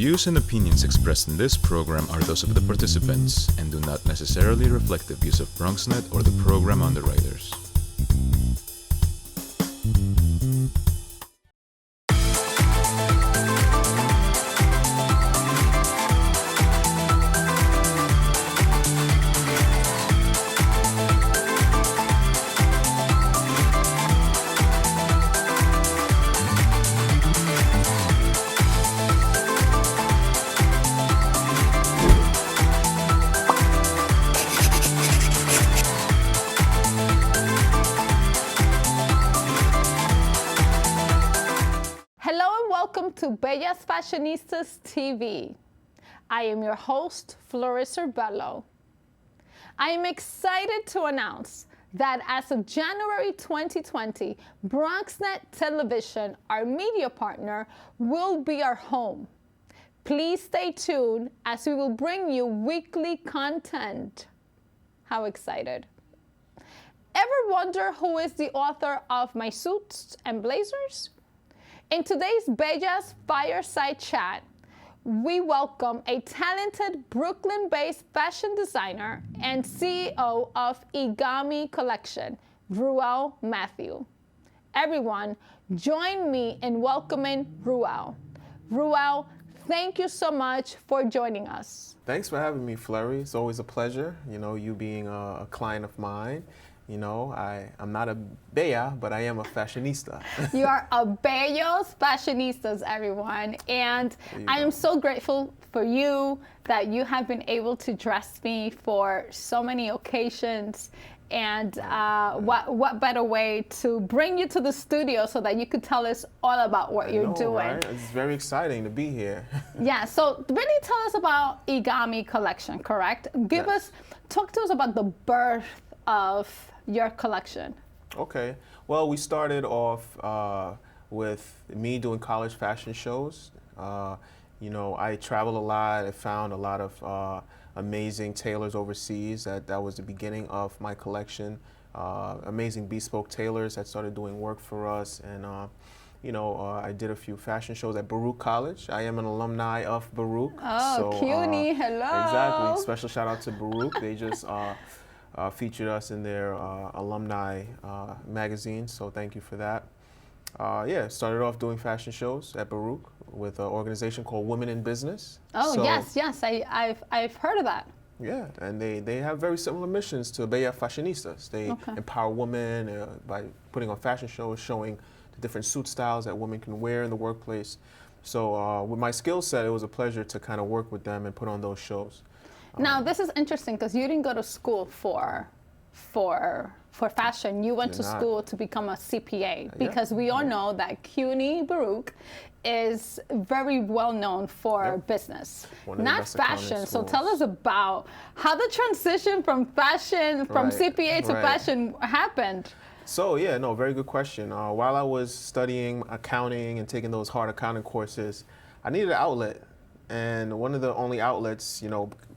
views and opinions expressed in this program are those of the participants and do not necessarily reflect the views of Bronxnet or the program underwriters. Bellas Fashionistas TV. I am your host, Fleriser Bello. I am excited to announce that as of January 2020, Bronxnet Television, our media partner, will be our home. Please stay tuned as we will bring you weekly content. How excited. Ever wonder who is the author of my suits and blazers? In today's Bellas Fireside Chat, we welcome a talented Brooklyn-based fashion designer and CEO of EGAMI Collection, Reuel Matthew. Everyone, join me in welcoming Reuel. Reuel, thank you so much for joining us. Thanks for having me, Flurry. It's always a pleasure, you being a client of mine. I'm not a bella, but I am a fashionista. You are a Bellos Fashionistas, everyone. And I am so grateful for you that you have been able to dress me for so many occasions. And what better way to bring you to the studio so that you could tell us all about what you're doing. Right? It's very exciting to be here. Yeah, so really tell us about EGAMI Collection, correct? Talk to us about the birth of your collection. Okay. Well, we started off with me doing college fashion shows. I traveled a lot. I found a lot of amazing tailors overseas. That was the beginning of my collection. Amazing bespoke tailors that started doing work for us. And, I did a few fashion shows at Baruch College. I am an alumni of Baruch. Oh, CUNY, hello. Exactly. Special shout out to Baruch. They just featured us in their alumni magazine, so thank you for that. Started off doing fashion shows at Baruch with an organization called Women in Business. Oh, so, yes, I've heard of that. Yeah, and they have very similar missions to Bellas Fashionistas. They empower women by putting on fashion shows, showing the different suit styles that women can wear in the workplace. So with my skill set, it was a pleasure to kind of work with them and put on those shows. Now, this is interesting because you didn't go to school for fashion. You went to school to become a CPA because we all know that CUNY Baruch is very well known for business, not fashion. So tell us about how the transition from fashion, from CPA to fashion happened. So very good question. While I was studying accounting and taking those hard accounting courses, I needed an outlet. And one of the only outlets,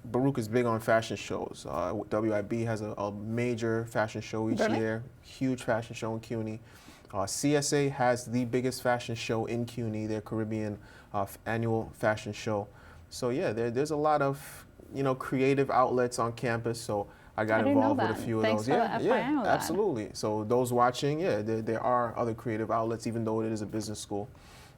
Baruch is big on fashion shows. WIB has a major fashion show each year, huge fashion show in CUNY. CSA has the biggest fashion show in CUNY, their Caribbean annual fashion show. So there's a lot of creative outlets on campus. So I got involved with a few of those. Yeah, absolutely. So those watching, there are other creative outlets, even though it is a business school.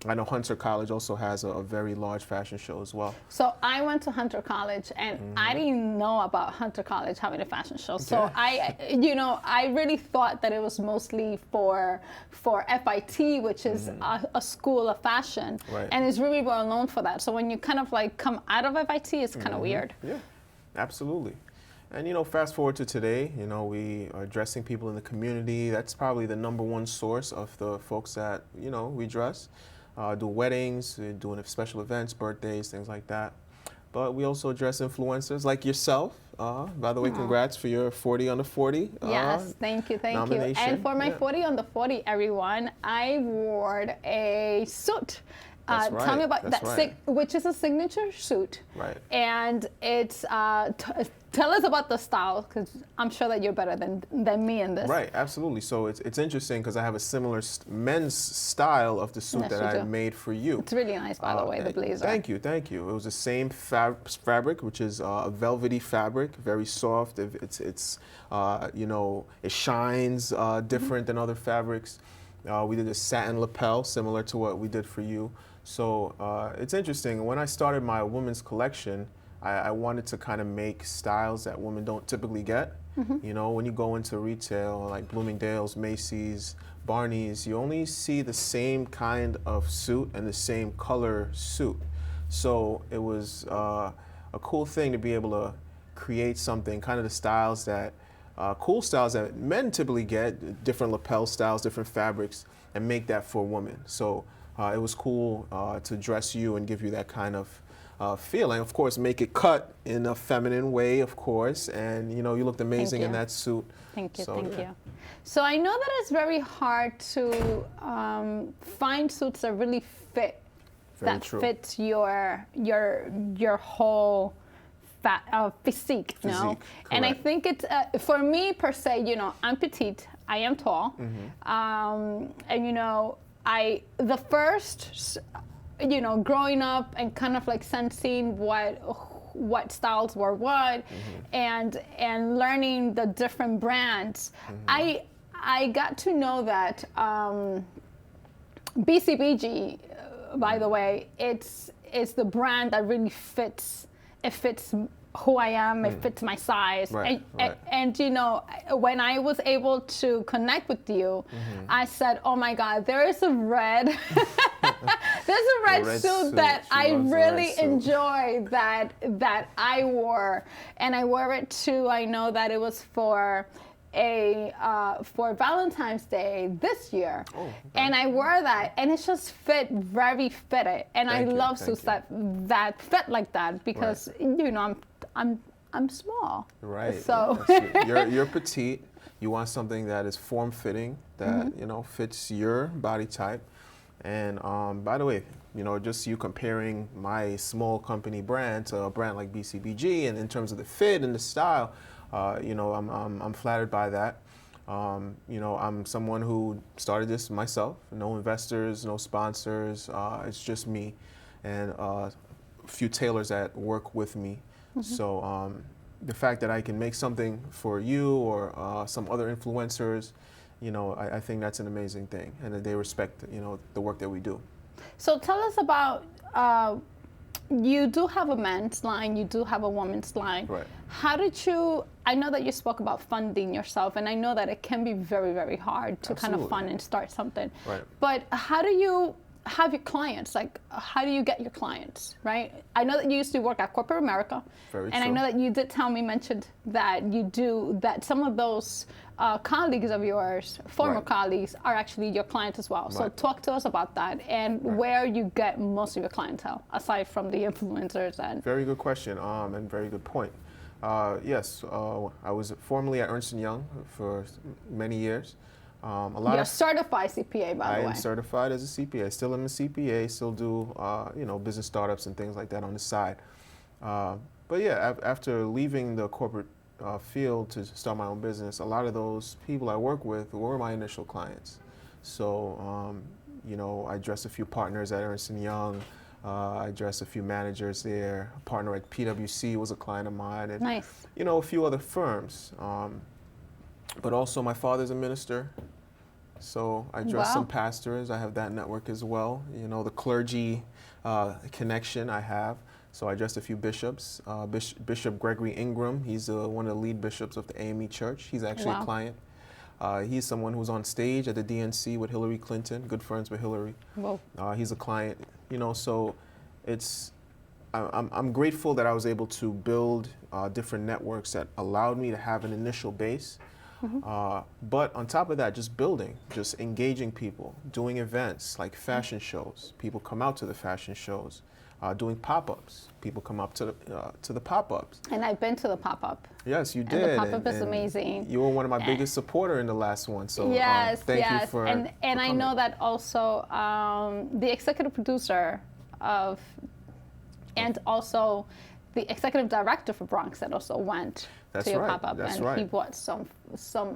I know Hunter College also has a very large fashion show as well. So I went to Hunter College, and I didn't know about Hunter College having a fashion show. So I really thought that it was mostly for FIT, which is a school of fashion, and it's really well known for that. So when you kind of like come out of FIT, it's kind of weird. Yeah, absolutely. And fast forward to today, we are dressing people in the community. That's probably the #1 source of the folks that we dress. Do weddings, doing special events, birthdays, things like that. But we also dress influencers like yourself. By the way, congrats for your 40 under 40 Yes, thank you. And for my 40 under 40, everyone, I wore a suit That's right. Tell me about That's that, right. which is a signature suit. Right. And it's, tell us about the style, because I'm sure that you're better than me in this. Right, absolutely. So it's interesting because I have a similar men's style of the suit Yes, that you I do. made for you. It's really nice, by the way, the blazer. Thank you, thank you. It was the same fabric, which is a velvety fabric, very soft. It's you know, it shines different than other fabrics. We did a satin lapel, similar to what we did for you. So it's interesting. When I started my women's collection, I wanted to kind of make styles that women don't typically get. You know, when you go into retail, like Bloomingdale's, Macy's, Barney's, you only see the same kind of suit and the same color suit. So it was a cool thing to be able to create something, kind of the styles that, cool styles that men typically get, different lapel styles, different fabrics, and make that for women. So it was cool to dress you and give you that kind of feeling. Of course, make it cut in a feminine way, of course, and you know, you looked amazing in that suit. Thank you, So, thank yeah. you. So I know that it's very hard to find suits that really fit, Very that true. fits your whole physique, you know? And I correct. think it's, for me per se, you know, I'm petite, I am tall, and you know, the first, you know, growing up and kind of like sensing what styles were what, and learning the different brands, I got to know that BCBG, by the way, it's the brand that really fits. It fits who I am. It fits my size. Right, and you know, when I was able to connect with you, I said, "Oh my God, there is a red, there's a red suit that I really enjoy that I wore, and I wore it too. I know that it was for for Valentine's Day this year, and I wore that, and it just fit very fitted, and I love suits that fit like that because you know I'm small. Right. So you're petite. You want something that is form-fitting, that you know fits your body type. And by the way, you know, just you comparing my small company brand to a brand like BCBG, and in terms of the fit and the style, you know, I'm flattered by that. You know, I'm someone who started this myself. No investors, no sponsors. It's just me and a few tailors that work with me. So the fact that I can make something for you or some other influencers, you know, I think that's an amazing thing, and that they respect, you know, the work that we do. So tell us about, you do have a men's line, you do have a woman's line. Right. How did you, I know that you spoke about funding yourself, and I know that it can be very, very hard to kind of fund and start something. Right. But how do you have your clients? Like, how do you get your clients, right? I know that you used to work at corporate America. Very and true. I know that you did mentioned that you do, that some of those colleagues of yours, former colleagues, are actually your clients as well. So talk to us about that and where you get most of your clientele, aside from the influencers. And Very good question, and very good point. Yes, I was formerly at Ernst & Young for many years. You're certified CPA, by the way. I am certified as a CPA. Still am a CPA. Still do you know, business startups and things like that on the side. But yeah, after leaving the corporate field to start my own business, a lot of those people I work with were my initial clients. So you know, I dressed a few partners at Ernst & Young. I dressed a few managers there. A partner at PwC was a client of mine, and Nice. you know, a few other firms. But also, my father's a minister, so I dress some pastors. I have that network as well. You know, the clergy connection I have. So I dressed a few bishops. Bishop Gregory Ingram, he's one of the lead bishops of the AME Church. He's actually a client. He's someone who's on stage at the DNC with Hillary Clinton, good friends with Hillary. Whoa. He's a client, you know, so I'm grateful that I was able to build different networks that allowed me to have an initial base. But on top of that, just engaging people, doing events like fashion shows. People come out to the fashion shows. doing pop-ups. People come up to the pop-ups. And I've been to the pop-up. Yes, you And did. the pop-up is amazing. You were one of my biggest supporter in the last one. So yes, thank yes. you for and I coming. know that also the executive producer of, and also the executive director for Bronxnet also went That's to your right. pop-up, That's and right. he bought some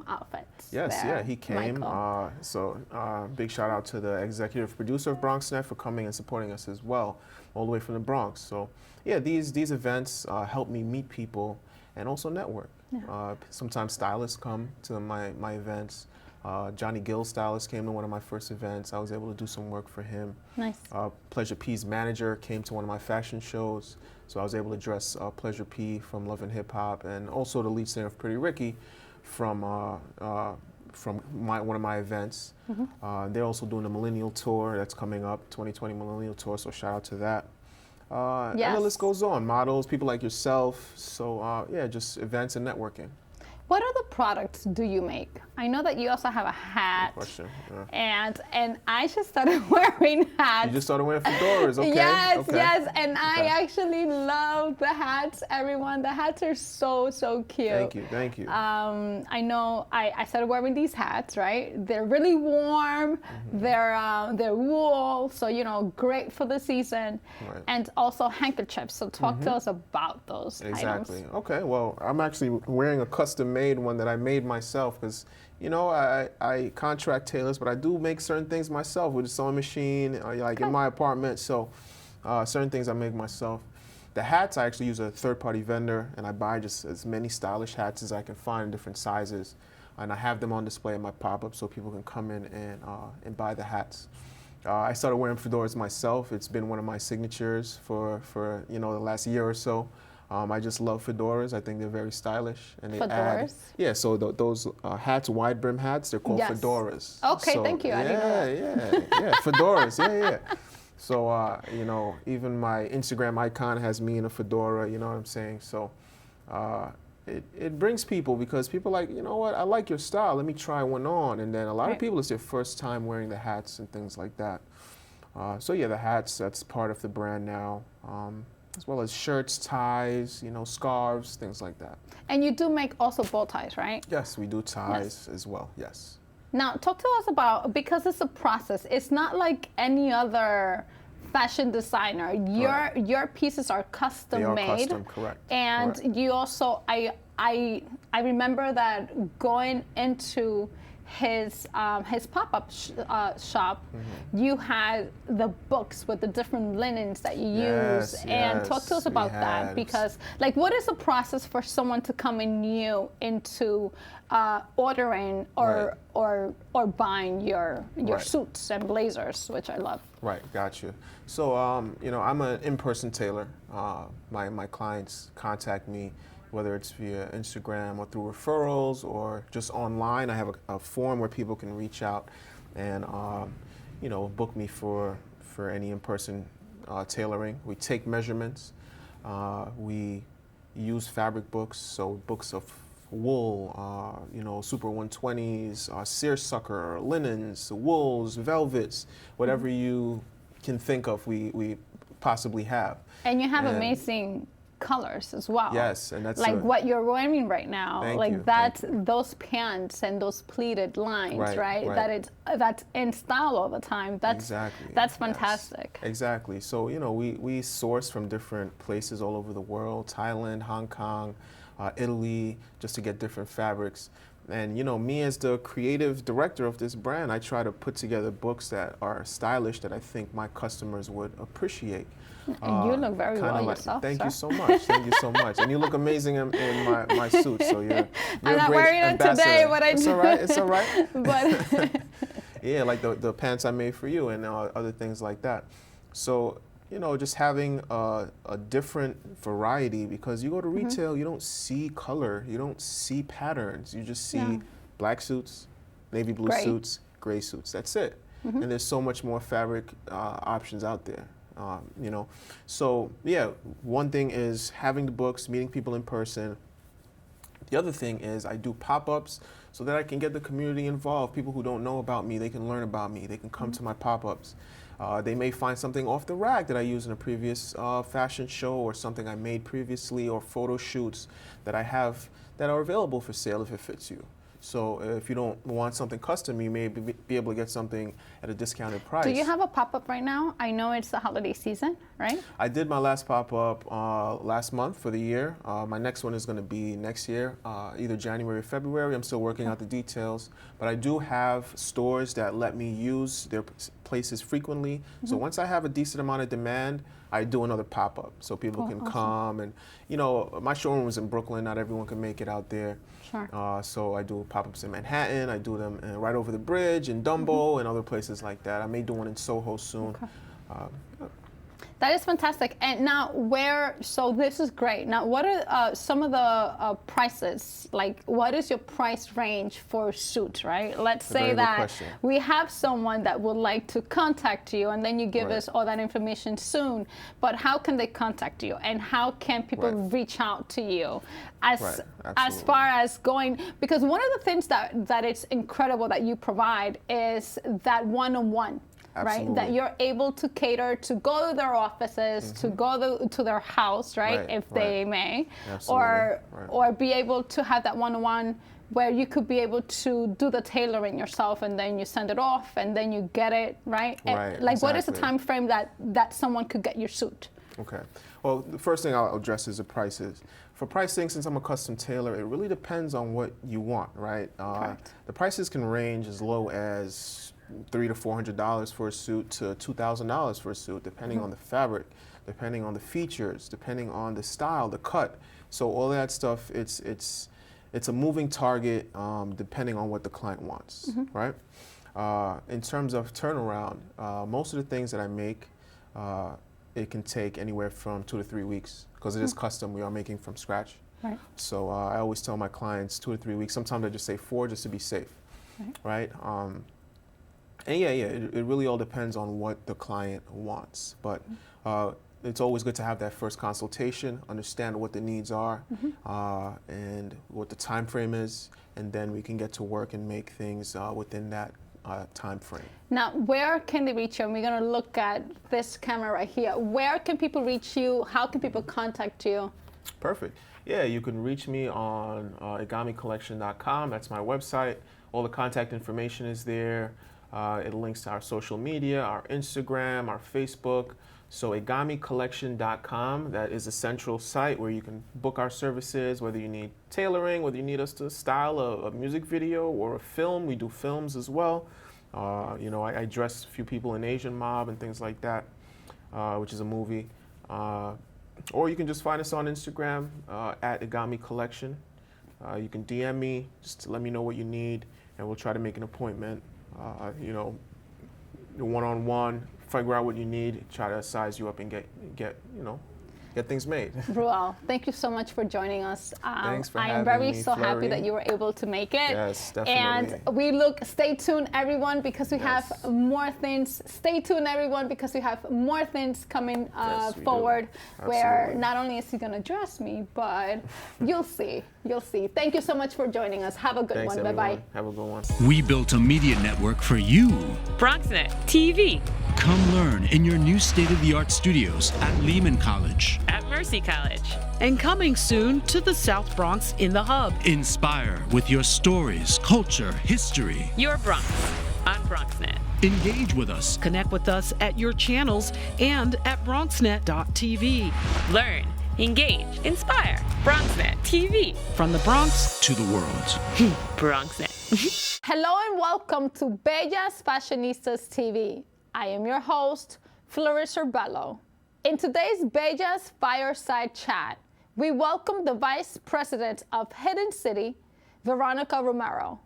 outfits. Yes, there, yeah, he came. Michael. Big shout out to the executive producer of Bronxnet for coming and supporting us as well, all the way from the Bronx. So yeah, these events help me meet people and also network. Yeah. Sometimes stylists come to my events. Johnny Gill stylist came to one of my first events. I was able to do some work for him. Nice. Pleasure P's manager came to one of my fashion shows, so I was able to dress Pleasure P from Love and Hip Hop, and also the lead singer of Pretty Ricky from one of my events. Mm-hmm. They're also doing the Millennial Tour that's coming up, 2020 Millennial Tour, so shout out to that. And the list goes on. Models, people like yourself. So yeah, just events and networking. What other products do you make? I know that you also have a hat. Good question. Yeah. And I just started wearing hats. You just started wearing fedoras, okay? Yes, okay. yes, and I actually love the hats, everyone. The hats are so, so cute. Thank you, thank you. I know I started wearing these hats, right? They're really warm, they're wool, so, you know, great for the season. Right. And also handkerchiefs, so talk to us about those Exactly. items. Okay, well, I'm actually wearing a custom-made one that I made myself because, you know, I contract tailors, but I do make certain things myself with a sewing machine, like in my apartment. So certain things I make myself. The hats, I actually use a third-party vendor, and I buy just as many stylish hats as I can find in different sizes. And I have them on display at my pop-up so people can come in and buy the hats. I started wearing fedoras myself. It's been one of my signatures for you know, the last year or so. I just love fedoras. I think they're very stylish, and they add. Yeah, so those hats, wide brim hats, they're called fedoras. Okay, so, thank you. I didn't know that. Yeah, fedoras. Yeah. So you know, even my Instagram icon has me in a fedora. You know what I'm saying? So it brings people because people are like, you know what, I like your style. Let me try one on, and then a lot of people, it's their first time wearing the hats and things like that. So yeah, the hats, that's part of the brand now. As well as shirts, ties, you know, scarves, things like that. And you do make also bow ties, right? Yes, we do ties as well, yes. Now, talk to us about, because it's a process, it's not like any other fashion designer. Your pieces are custom made. They are custom, correct. And correct. you also, I remember that going into his pop-up shop, you had the books with the different linens that you use, and talk to us about that, because like, what is the process for someone to come in new into ordering or buying your suits and blazers, which I love. Right, got you. So you know, I'm an in-person tailor. My clients contact me, whether it's via Instagram or through referrals or just online. I have a form where people can reach out and you know, book me for any in-person tailoring. We take measurements. We use fabric books, so books of wool, you know, Super 120s, seersucker, linens, wools, velvets, whatever you can think of, we possibly have. And you have amazing colors as well. Yes, and that's like what you're wearing right now. Thank like you, that, those pants and those pleated lines, right? That's in style all the time. That's fantastic. Yes, exactly. So you know, we source from different places all over the world: Thailand, Hong Kong, Italy, just to get different fabrics. And you know, me as the creative director of this brand, I try to put together books that are stylish that I think my customers would appreciate. And you look very well like, yourself, Thank sir. you so much. Thank you so much. And you look amazing in my suit. So you're I'm not a great wearing ambassador. it today, but It's all right. It's all right. But yeah, like the pants I made for you and other things like that. So you know, just having a different variety, because you go to retail, you don't see color, you don't see patterns, you just see black suits, navy blue suits, gray suits. That's it. And there's so much more fabric options out there. You know, so yeah, one thing is having the books, meeting people in person. The other thing is I do pop-ups so that I can get the community involved. People who don't know about me, they can learn about me. They can come to my pop-ups. They may find something off the rack that I used in a previous fashion show, or something I made previously, or photo shoots that I have that are available for sale if it fits you. So if you don't want something custom, you may be able to get something at a discounted price. Do you have a pop-up right now? I know it's the holiday season, right? I did my last pop-up last month for the year. My next one is going to be next year, either January or February. I'm still working out the details. But I do have stores that let me use their places frequently. So once I have a decent amount of demand, I do another pop-up so people can come. And, you know, my showroom is in Brooklyn. Not everyone can make it out there. Sure. So I do pop-ups in Manhattan. I do them right over the bridge in Dumbo and other places like that. I may do one in Soho soon. That is fantastic. And now so this is great. Now, what are some of the prices? Like, what is your price range for a suit, right? Let's say that we have someone that would like to contact you, and then you give us all that information soon. But how can they contact you? And how can people reach out to you? As far as going, because one of the things that it's incredible that you provide is that one-on-one. Absolutely. Right, that you're able to cater to go to their offices, to go to their house, right, if they may, or be able to have that one-on-one where you could be able to do the tailoring yourself, and then you send it off, and then you get it, right? Like, what is the time frame that someone could get your suit? Okay. Well, the first thing I'll address is the prices. For pricing, since I'm a custom tailor, it really depends on what you want, right? The prices can range as low as $300 to $400 for a suit to $2,000 for a suit, depending on the fabric, depending on the features, depending on the style, the cut. So all that stuff, it's a moving target depending on what the client wants, right? In terms of turnaround, most of the things that I make, it can take anywhere from 2 to 3 weeks, because it is custom. We are making from scratch. Right. So I always tell my clients 2 to 3 weeks. Sometimes I just say 4 just to be safe, right? And it really all depends on what the client wants. But it's always good to have that first consultation, understand what the needs are, and what the time frame is, and then we can get to work and make things within that time frame. Now, where can they reach you? And we're going to look at this camera right here. Where can people reach you? How can people contact you? Perfect. Yeah, you can reach me on EGAMIcollection.com. That's my website. All the contact information is there. It links to our social media, our Instagram, our Facebook. So EGAMIcollection.com, that is a central site where you can book our services, whether you need tailoring, whether you need us to style a music video or a film. We do films as well. You know, I dress a few people in Asian Mob and things like that, which is a movie. Or you can just find us on Instagram at EGAMI Collection. You can DM me just to let me know what you need, and we'll try to make an appointment. You know, one-on-one, figure out what you need, try to size you up and get things made. Reuel, thank you so much for joining us. Thanks for I am having very me, happy that you were able to make it. Yes, definitely. And stay tuned, everyone, because we have more things. Stay tuned, everyone, because we have more things coming forward, where not only is he going to dress me, but you'll see. You'll see. Thank you so much for joining us. Have a good one. Bye-bye. Have a good one. We built a media network for you. Bronxnet TV. Come learn in your new state-of-the-art studios at Lehman College. At Mercy College. And coming soon to the South Bronx in the Hub. Inspire with your stories, culture, history. Your Bronx on Bronxnet. Engage with us. Connect with us at your channels and at bronxnet.tv. Learn, engage, inspire. Bronxnet TV. From the Bronx to the world. Bronxnet. Hello and welcome to Bellas Fashionistas TV. I am your host, Fleriser Bello. In today's Bellas Fireside Chat, we welcome the Vice President of Hidden City, Veronica Romero.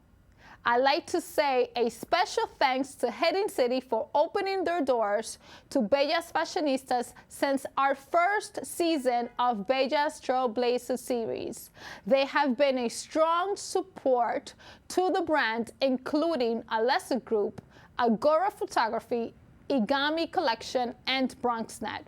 I'd like to say a special thanks to Hidden City for opening their doors to Bellas Fashionistas since our first season of Bellas Trailblazer series. They have been a strong support to the brand, including Alessa Group, Agora Photography, EGAMI Collection, and Bronxnet.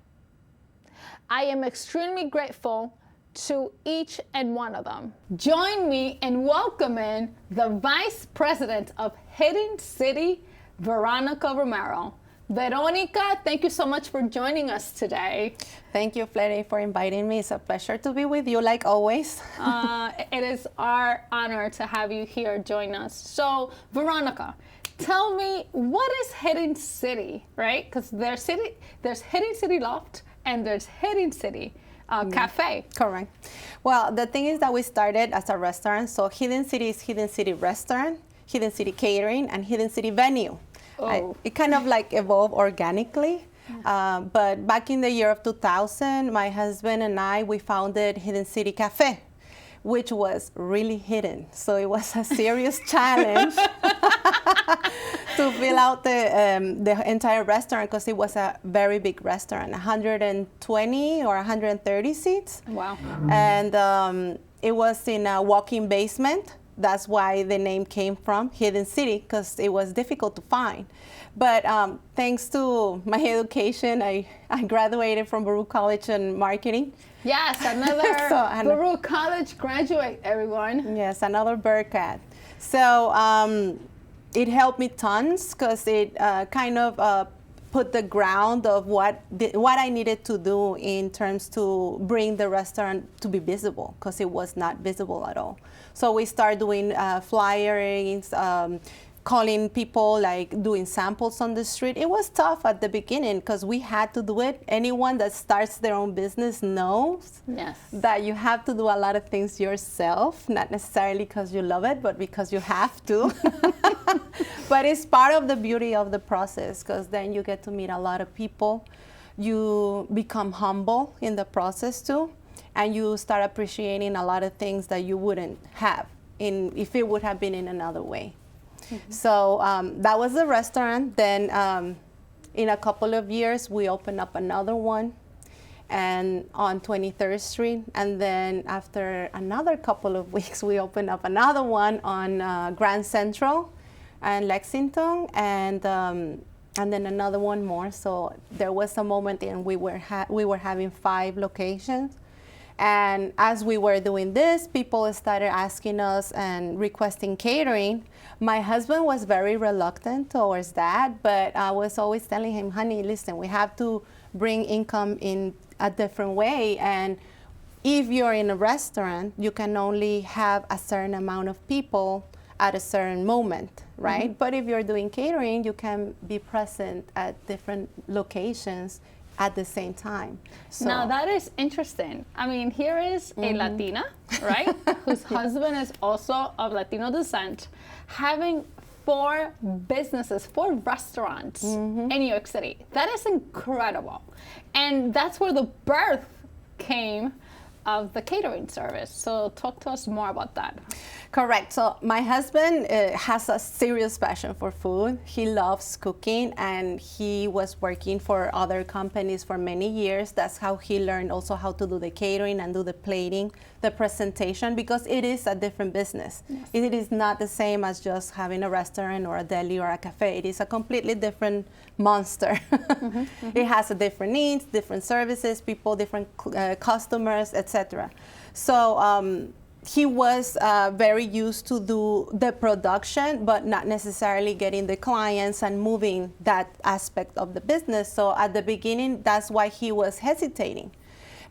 I am extremely grateful to each and one of them. Join me in welcoming the Vice President of Hidden City, Veronica Romero. Veronica, thank you so much for joining us today. Thank you, Fleriser, for inviting me. It's a pleasure to be with you, like always. It is our honor to have you here join us. So, Veronica, tell me, what is Hidden City, right? Because there's Hidden City Loft and there's Hidden City Cafe. Correct. Well, the thing is that we started as a restaurant. So Hidden City is Hidden City Restaurant, Hidden City Catering, and Hidden City Venue. It kind of like evolved organically. But back in the year of 2000, my husband and I, we founded Hidden City Cafe, which was really hidden. So it was a serious challenge to fill out the entire restaurant, because it was a very big restaurant, 120 or 130 seats. Wow. And it was in a walk-in basement. That's why the name came from Hidden City, because it was difficult to find. But thanks to my education, I graduated from Baruch College in marketing. Yes, another Baruch College graduate, everyone. Yes, another Berkat. So it helped me tons, because it kind of put the ground of what I needed to do in terms to bring the restaurant to be visible, because it was not visible at all. So we started doing flyerings, calling people, like doing samples on the street. It was tough at the beginning, because we had to do it. Anyone that starts their own business knows that you have to do a lot of things yourself, not necessarily because you love it, but because you have to. But it's part of the beauty of the process, because then you get to meet a lot of people. You become humble in the process too, and you start appreciating a lot of things that you wouldn't have if it would have been in another way. Mm-hmm. So that was the restaurant. Then in a couple of years, we opened up another one and on 23rd Street. And then after another couple of weeks, we opened up another one on Grand Central and Lexington, and then another one more. So there was a moment in we were having 5 locations. And as we were doing this, people started asking us and requesting catering. My husband was very reluctant towards that, but I was always telling him, honey, listen, we have to bring income in a different way. And if you're in a restaurant, you can only have a certain amount of people at a certain moment, right? Mm-hmm. But if you're doing catering, you can be present at different locations at the same time. So now that is interesting. I mean, here is a Latina, right, whose husband is also of Latino descent, having 4 businesses, 4 restaurants in New York City. That is incredible. And that's where the birth came of the catering service. So talk to us more about that. Correct. So my husband has a serious passion for food. He loves cooking, and he was working for other companies for many years. That's how he learned also how to do the catering and do the plating, the presentation, because it is a different business. Yes. It is not the same as just having a restaurant or a deli or a cafe. It is a completely different monster. It has a different needs, different services, people, different customers, etc. So he was very used to do the production, but not necessarily getting the clients and moving that aspect of the business. So at the beginning, that's why he was hesitating.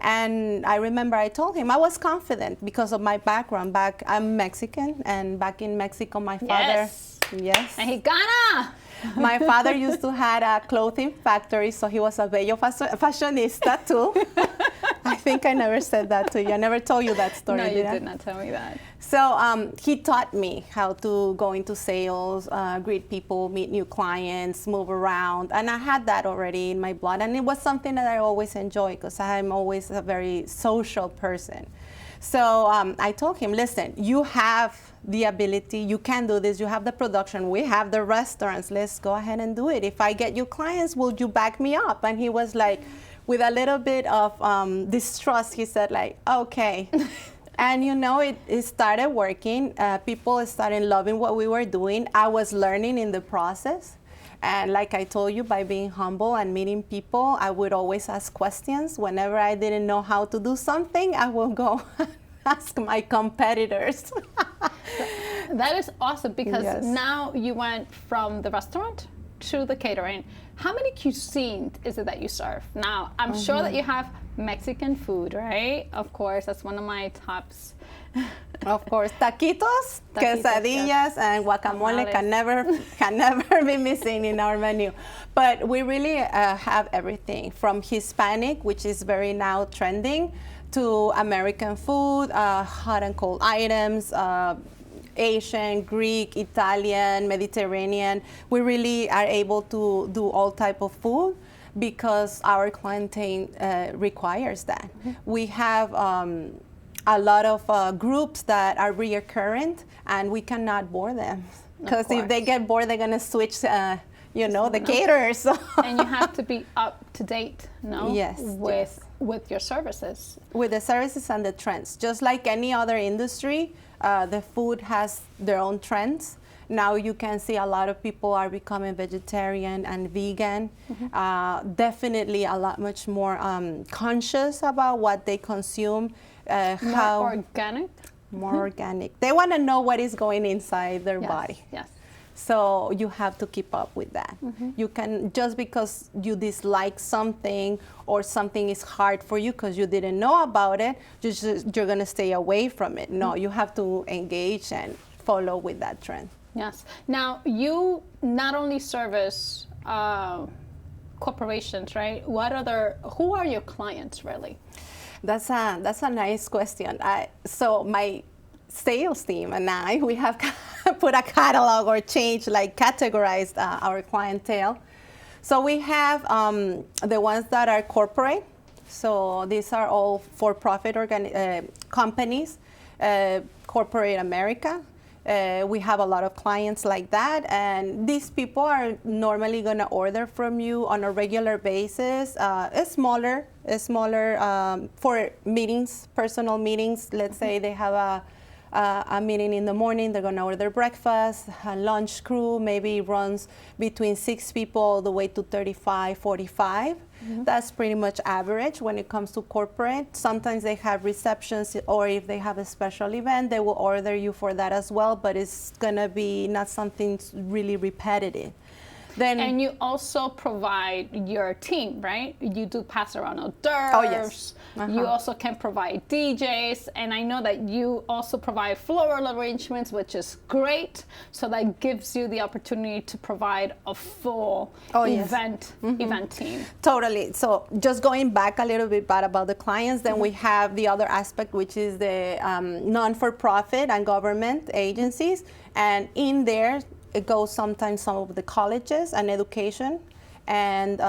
And I remember I told him I was confident because of my background. I'm Mexican, and back in Mexico, my father, Mexicana. My father used to have a clothing factory, so he was a Bello fashionista too. I think I never said that to you. I never told you that story. No, you did not tell me that. So he taught me how to go into sales, greet people, meet new clients, move around. And I had that already in my blood. And it was something that I always enjoy, because I'm always a very social person. So I told him, listen, you have the ability, you can do this, you have the production, we have the restaurants, let's go ahead and do it. If I get you clients, will you back me up? And he was like, with a little bit of distrust, he said like, okay. And you know, it started working. People started loving what we were doing. I was learning in the process. And like I told you, by being humble and meeting people, I would always ask questions. Whenever I didn't know how to do something, I will go ask my competitors. That is awesome, because now you went from the restaurant to the catering, how many cuisines is it that you serve? Now, I'm sure that you have Mexican food, right? Of course, that's one of my tops. Of course, taquitos, quesadillas, yes. and guacamole Tamales. can never be missing in our menu. But we really have everything from Hispanic, which is very now trending, to American food, hot and cold items, Asian, Greek, Italian, Mediterranean. We really are able to do all type of food because our clientele requires that. We have a lot of groups that are reoccurrent, and we cannot bore them because if they get bored, they're gonna switch. The caterers. So. And you have to be up to date, no? Yes. With your services. With the services and the trends, just like any other industry, the food has their own trends. Now you can see a lot of people are becoming vegetarian and vegan. Definitely a lot much more conscious about what they consume. More organic? More organic. They want to know what is going inside their body. Yes. So you have to keep up with that. You can, just because you dislike something or something is hard for you because you didn't know about it, you're going to stay away from it. No, you have to engage and follow with that trend. Yes. Now, you not only service corporations, right? Who are your clients really? That's a nice question. So my sales team and we have put a catalog or categorized our clientele. So we have the ones that are corporate. So these are all for-profit companies, corporate America. We have a lot of clients like that, and these people are normally going to order from you on a regular basis. Smaller for meetings, personal meetings. Let's say they have a meeting in the morning, they're going to order breakfast, a lunch crew maybe runs between 6 people all the way to 35, 45. That's pretty much average when it comes to corporate. Sometimes they have receptions, or if they have a special event, they will order you for that as well, but it's going to be not something really repetitive. And you also provide your team, right? You do pass around hors d'oeuvres. Oh, yes. You also can provide DJs, and I know that you also provide floral arrangements, which is great. So that gives you the opportunity to provide a full event team. Totally. So just going back a little bit about the clients, then we have the other aspect, which is the non-for-profit and government agencies, and in there it goes sometimes some of the colleges and education and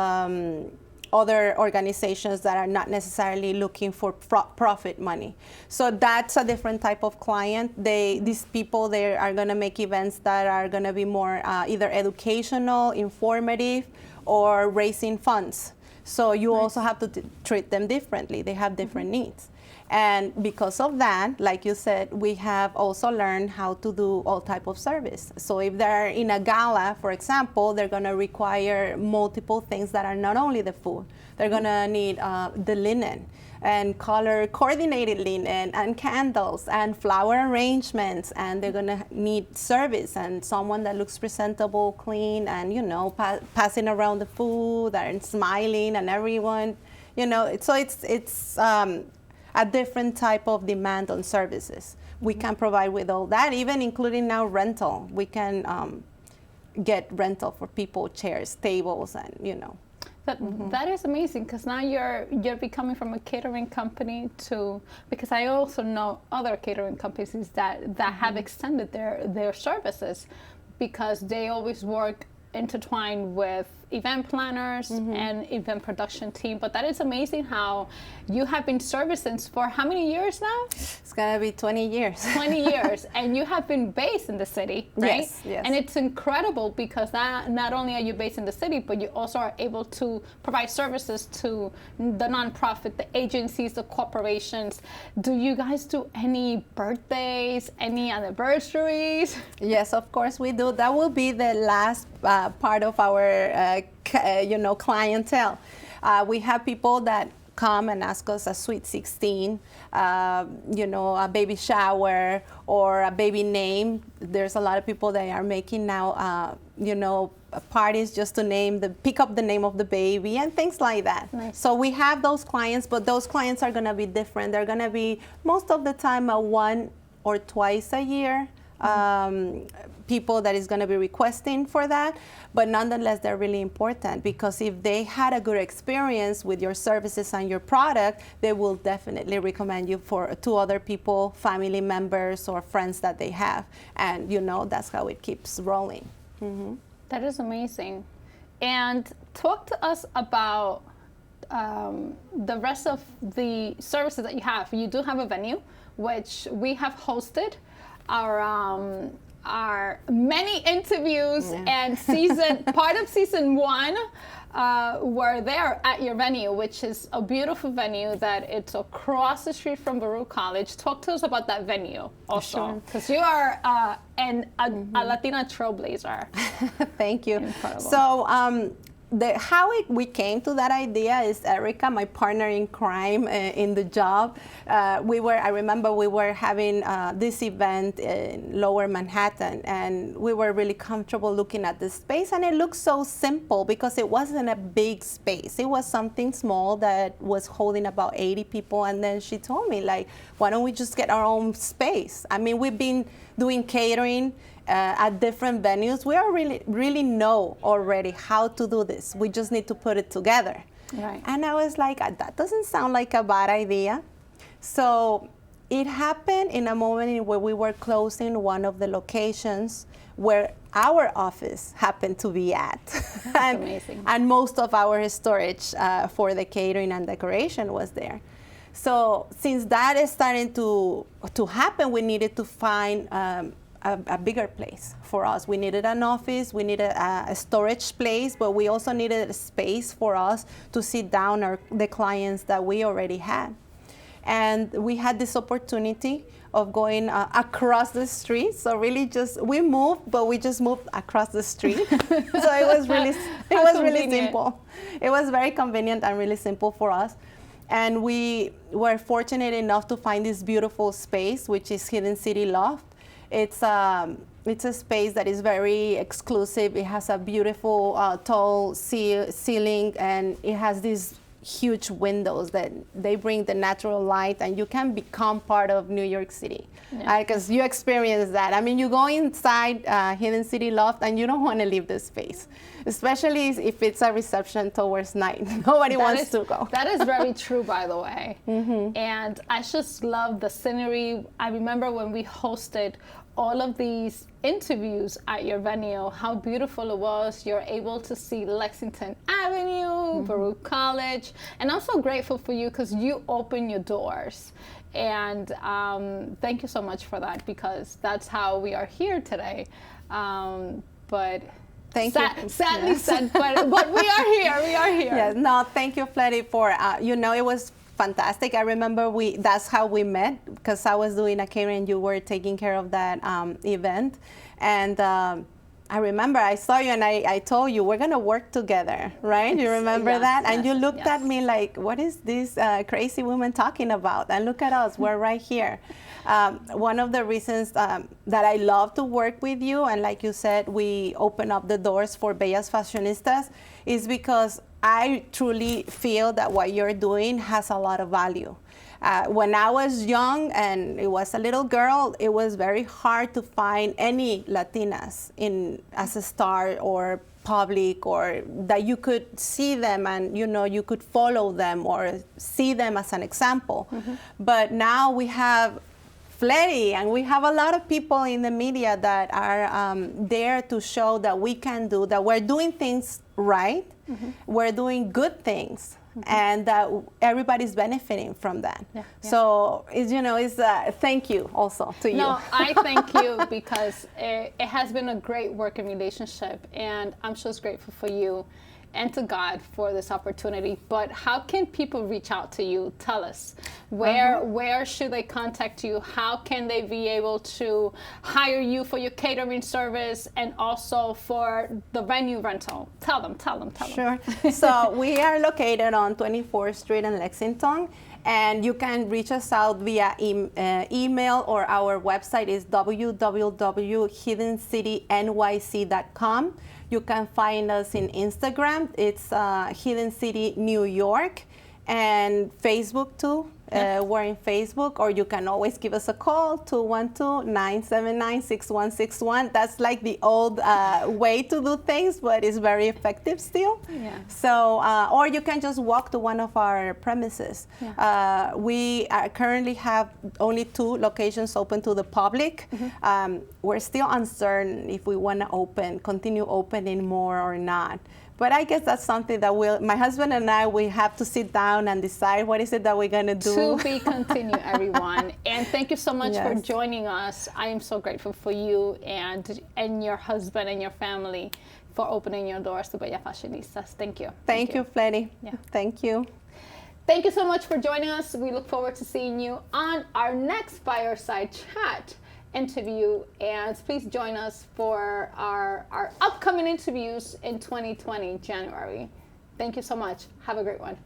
other organizations that are not necessarily looking for profit money. So that's a different type of client. These people, they are going to make events that are going to be more either educational, informative, or raising funds. So you also have to treat them differently. They have different needs. And because of that, like you said, we have also learned how to do all type of service. So if they're in a gala, for example, they're going to require multiple things that are not only the food. They're going to need the linen and color coordinated linen and candles and flower arrangements, and they're going to need service and someone that looks presentable, clean, and passing around the food and smiling, and everyone, so it's a different type of demand on services. We can provide with all that, even including now rental. We can get rental for people, chairs, tables, and That is amazing, because now you're becoming from a catering company because I also know other catering companies that have extended their services, because they always work intertwined with event planners and event production team. But that is amazing how you have been servicing for how many years now? It's gonna be 20 years. 20 years, and you have been based in the city, right? Yes. And it's incredible because not only are you based in the city, but you also are able to provide services to the nonprofit, the agencies, the corporations. Do you guys do any birthdays, any anniversaries? Yes, of course we do. That will be the last part of our clientele. We have people that come and ask us a sweet 16, a baby shower or a baby name. There's a lot of people that are making now, parties just to pick up the name of the baby and things like that. Nice. So we have those clients, but those clients are going to be different. They're going to be most of the time one or twice a year. People that is going to be requesting for that, but nonetheless they're really important, because if they had a good experience with your services and your product, they will definitely recommend you to other people, family members or friends that they have, and that's how it keeps rolling. Mm-hmm. That is amazing. And talk to us about the rest of the services that you have. You do have a venue, which we have hosted our many interviews and part of season 1 were there at your venue, which is a beautiful venue that it's across the street from Baruch College. Talk to us about that venue also, because you are a Latina trailblazer. Thank you. Incredible. So we came to that idea is Erica, my partner in crime in the job. I remember we were having this event in Lower Manhattan, and we were really comfortable looking at the space, and it looked so simple because it wasn't a big space. It was something small that was holding about 80 people, and then she told me, like, why don't we just get our own space? I mean, we've been doing catering at different venues. We really know already how to do this. We just need to put it together. Right. And I was like, that doesn't sound like a bad idea. So it happened in a moment where we were closing one of the locations where our office happened to be at. That's amazing. And most of our storage for the catering and decoration was there. So since that is starting to happen, we needed to find a bigger place for us. We needed an office, we needed a storage place, but we also needed a space for us to sit down the clients that we already had. And we had this opportunity of going across the street. So really we moved, but we just moved across the street. So it was really simple. It was very convenient and really simple for us. And we were fortunate enough to find this beautiful space, which is Hidden City Loft. It's a space that is very exclusive. It has a beautiful tall ceiling, and it has these huge windows that they bring the natural light, and you can become part of New York City, because you experience that. I mean, you go inside Hidden City Loft and you don't want to leave the space, especially if it's a reception towards night. Nobody wants to go. That is very true, by the way. Mm-hmm. And I just love the scenery. I remember when we hosted all of these interviews at your venue, how beautiful it was. You're able to see Lexington Avenue, Baruch College, and I'm so grateful for you because you open your doors. And thank you so much for that, because that's how we are here today. But thank you. Sadly said, but we are here. We are here. Yes. No, thank you, Fleti, for it was fantastic. I remember that's how we met, because I was doing a catering and you were taking care of that event. And I remember I saw you and I told you we're going to work together, right? You remember that? And you looked at me like, what is this crazy woman talking about? And look at us, we're right here. One of the reasons that I love to work with you, and like you said, we open up the doors for Bellas Fashionistas, is because I truly feel that what you're doing has a lot of value. When I was young and it was a little girl, it was very hard to find any Latinas as a star or public, or that you could see them and you could follow them or see them as an example. Mm-hmm. But now we have Fleti, and we have a lot of people in the media that are there to show that we can do, that we're doing things right, mm-hmm. we're doing good things, mm-hmm. and that everybody's benefiting from that. Yeah, yeah. So, it's thank you also to you. No, I thank you because it has been a great working relationship, and I'm just grateful for you. and to God for this opportunity. But how can people reach out to you? Tell us. Where should they contact you? How can they be able to hire you for your catering service and also for the venue rental? Tell them. Sure. So we are located on 24th Street in Lexington, and you can reach us out via email, or our website is www.hiddencitynyc.com. You can find us in Instagram. It's Hidden City New York, and Facebook too. We're in Facebook, or you can always give us a call, 212-979-6161. That's like the old way to do things, but it's very effective still. Yeah. So, or you can just walk to one of our premises. Yeah. We currently have only 2 locations open to the public. We're still uncertain if we want to continue opening more or not. But I guess that's something that my husband and I, we have to sit down and decide what is it that we're going to do. To be continued, everyone. And thank you so much for Yes. joining us. I am so grateful for you and your husband and your family for opening your doors to Bella Fashionistas. Thank you. Thank you, Fletty. Yeah. Thank you. Thank you so much for joining us. We look forward to seeing you on our next Fireside Chat interview, and please join us for our upcoming interviews in 2020, January. Thank you so much. Have a great one.